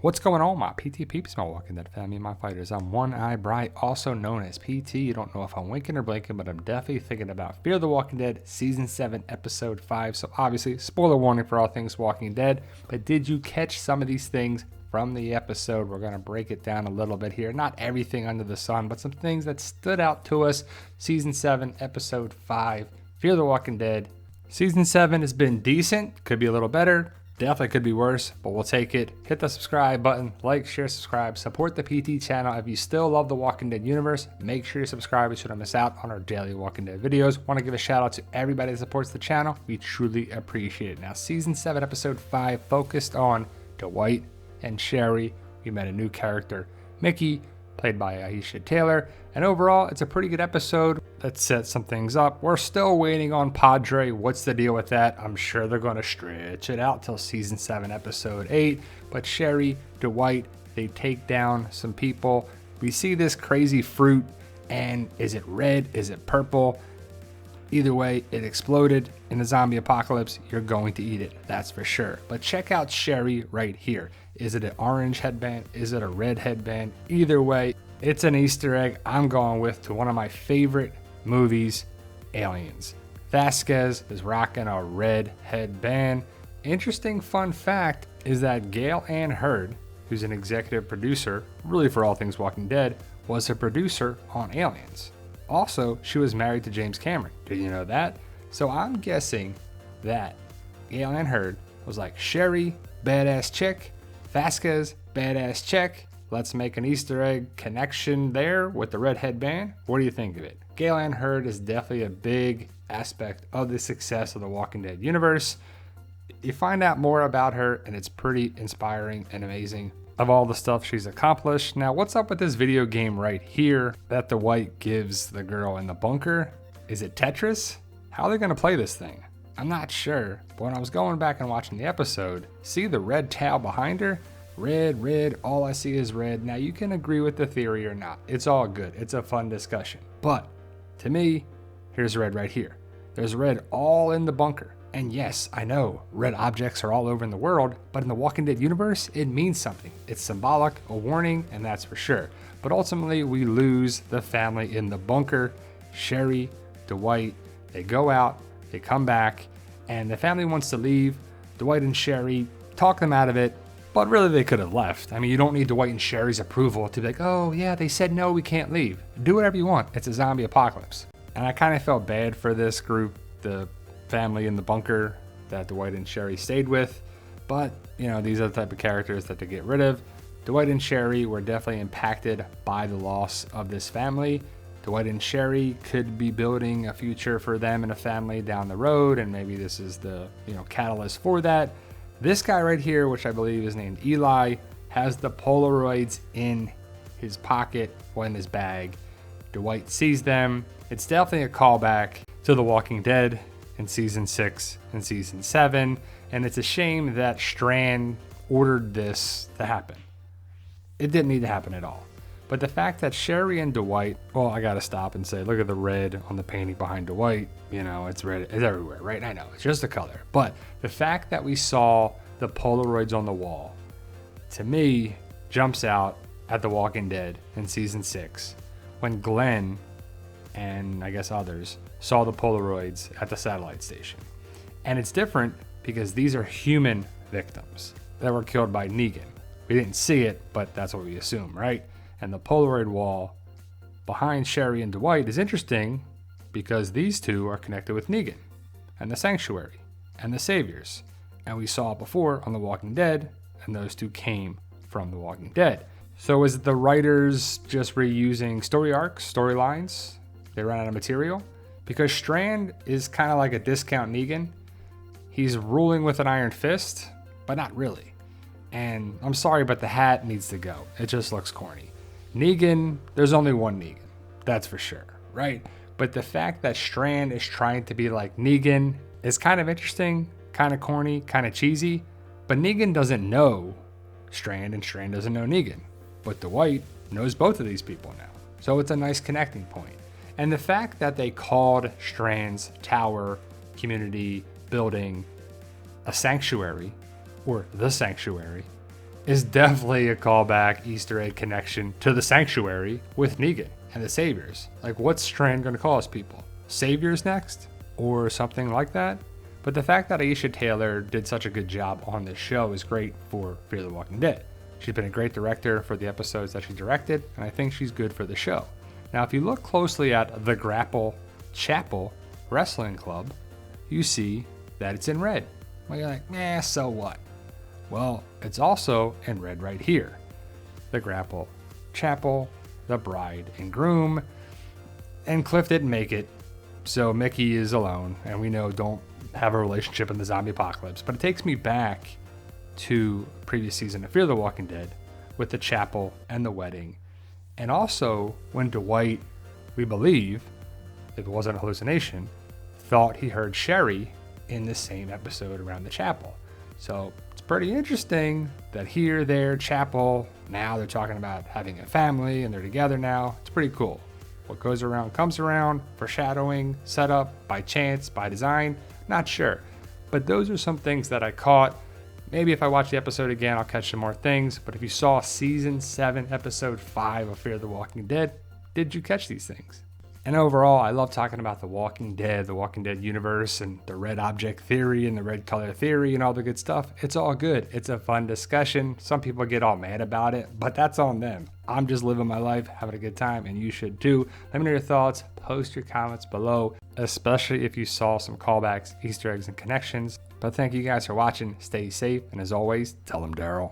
What's going on, my PT peeps, my Walking Dead family, my fighters? I'm One Eye Bright, also known as PT. You don't know if I'm winking or blinking, but I'm definitely thinking about Fear the Walking Dead Season 7, Episode 5. So obviously, spoiler warning for all things Walking Dead. But did you catch some of these things from the episode? We're going to break it down a little bit here. Not everything under the sun, but some things that stood out to us. Season 7, Episode 5, Fear the Walking Dead. Season 7 has been decent, could be a little better. Definitely could be worse, but we'll take it. Hit the subscribe button, like, share, subscribe, support the PT channel. If you still love the Walking Dead universe, make sure you subscribe so you don't miss out on our daily Walking Dead videos. Want to give a shout out to everybody that supports the channel. We truly appreciate it. Now, Season 7, Episode 5 focused on Dwight and Sherry. We met a new character, Mickey, played by Aisha Taylor. And overall, it's a pretty good episode that sets some things up. We're still waiting on Padre. What's the deal with that? I'm sure they're going to stretch it out till Season 7, Episode 8. But Sherry, Dwight, they take down some people. We see this crazy fruit, and is it red? Is it purple? Either way, it exploded in the zombie apocalypse. You're going to eat it, that's for sure. But check out Sherry right here. Is it an orange headband? Is it a red headband? Either way, it's an Easter egg I'm going with to one of my favorite movies, Aliens. Vasquez is rocking a red headband. Interesting fun fact is that Gail Ann Hurd, who's an executive producer, really for all things Walking Dead, was a producer on Aliens. Also, she was married to James Cameron. Did you know that? So I'm guessing that Gail Ann Hurd was like, Sherry, badass chick, Vasquez, badass chick. Let's make an Easter egg connection there with the red headband. What do you think of it? Gail Ann Hurd is definitely a big aspect of the success of the Walking Dead universe. You find out more about her, and it's pretty inspiring and amazing of all the stuff she's accomplished. Now, what's up with this video game right here that Dwight gives the girl in the bunker? Is it Tetris? How are they going to play this thing? I'm not sure, but when I was going back and watching the episode, see the red towel behind her? Red, all I see is red. Now, you can agree with the theory or not. It's all good. It's a fun discussion. But to me, here's red right here. There's red all in the bunker. And yes, I know red objects are all over in the world, but in the Walking Dead universe, it means something. It's symbolic, a warning, and that's for sure. But ultimately, we lose the family in the bunker. Sherry, Dwight, they go out, they come back, and the family wants to leave. Dwight and Sherry talk them out of it, but really they could have left. I mean, you don't need Dwight and Sherry's approval to be like, oh yeah, they said no, we can't leave. Do whatever you want. It's a zombie apocalypse. And I kind of felt bad for this group, the family in the bunker that Dwight and Sherry stayed with. But, you know, these are the type of characters that they get rid of. Dwight and Sherry were definitely impacted by the loss of this family. Dwight and Sherry could be building a future for them and a family down the road, and maybe this is the, catalyst for that. This guy right here, which I believe is named Eli, has the Polaroids in his pocket or in his bag. Dwight sees them. It's definitely a callback to The Walking Dead in Season 6 and Season 7, and it's a shame that Strand ordered this to happen. It didn't need to happen at all. But the fact that Sherry and Dwight, well, I gotta stop and say, look at the red on the painting behind Dwight. It's red, it's everywhere, right? I know, it's just a color. But the fact that we saw the Polaroids on the wall, to me, jumps out at The Walking Dead in Season 6, when Glenn, and I guess others, saw the Polaroids at the satellite station. And it's different because these are human victims that were killed by Negan. We didn't see it, but that's what we assume, right? And the Polaroid wall behind Sherry and Dwight is interesting because these two are connected with Negan and the Sanctuary and the Saviors. And we saw it before on The Walking Dead, and those two came from The Walking Dead. So is the writers just reusing story arcs, storylines? They ran out of material? Because Strand is kind of like a discount Negan. He's ruling with an iron fist, but not really. And I'm sorry, but the hat needs to go. It just looks corny. Negan, there's only one Negan, that's for sure, right? But the fact that Strand is trying to be like Negan is kind of interesting, kind of corny, kind of cheesy, but Negan doesn't know Strand and Strand doesn't know Negan. But Dwight knows both of these people now. So it's a nice connecting point. And the fact that they called Strand's tower, community, building a sanctuary, or the sanctuary, is definitely a callback Easter egg connection to the Sanctuary with Negan and the Saviors. Like, what's Strand going to call us people? Saviors next? Or something like that? But the fact that Aisha Taylor did such a good job on this show is great for Fear the Walking Dead. She's been a great director for the episodes that she directed, and I think she's good for the show. Now, if you look closely at the Grapple Chapel Wrestling Club, you see that it's in red. Well, you're like, so what? Well, it's also in red right here. The Grapple Chapel, the bride and groom, and Cliff didn't make it, so Mickey is alone, and we know don't have a relationship in the zombie apocalypse. But it takes me back to previous season of Fear the Walking Dead with the chapel and the wedding, and also when Dwight, we believe, if it wasn't a hallucination, thought he heard Sherry in the same episode around the chapel. So it's pretty interesting that here, there, chapel, now they're talking about having a family and they're together now. It's pretty cool. What goes around comes around, foreshadowing, set up, by chance, by design, not sure. But those are some things that I caught. Maybe if I watch the episode again, I'll catch some more things. But if you saw season 7, episode 5 of Fear the Walking Dead, did you catch these things? And overall, I love talking about the Walking Dead universe, and the red object theory and the red color theory and all the good stuff. It's all good. It's a fun discussion. Some people get all mad about it, but that's on them. I'm just living my life, having a good time, and you should too. Let me know your thoughts. Post your comments below, especially if you saw some callbacks, Easter eggs, and connections. But thank you guys for watching. Stay safe, and as always, tell them Daryl.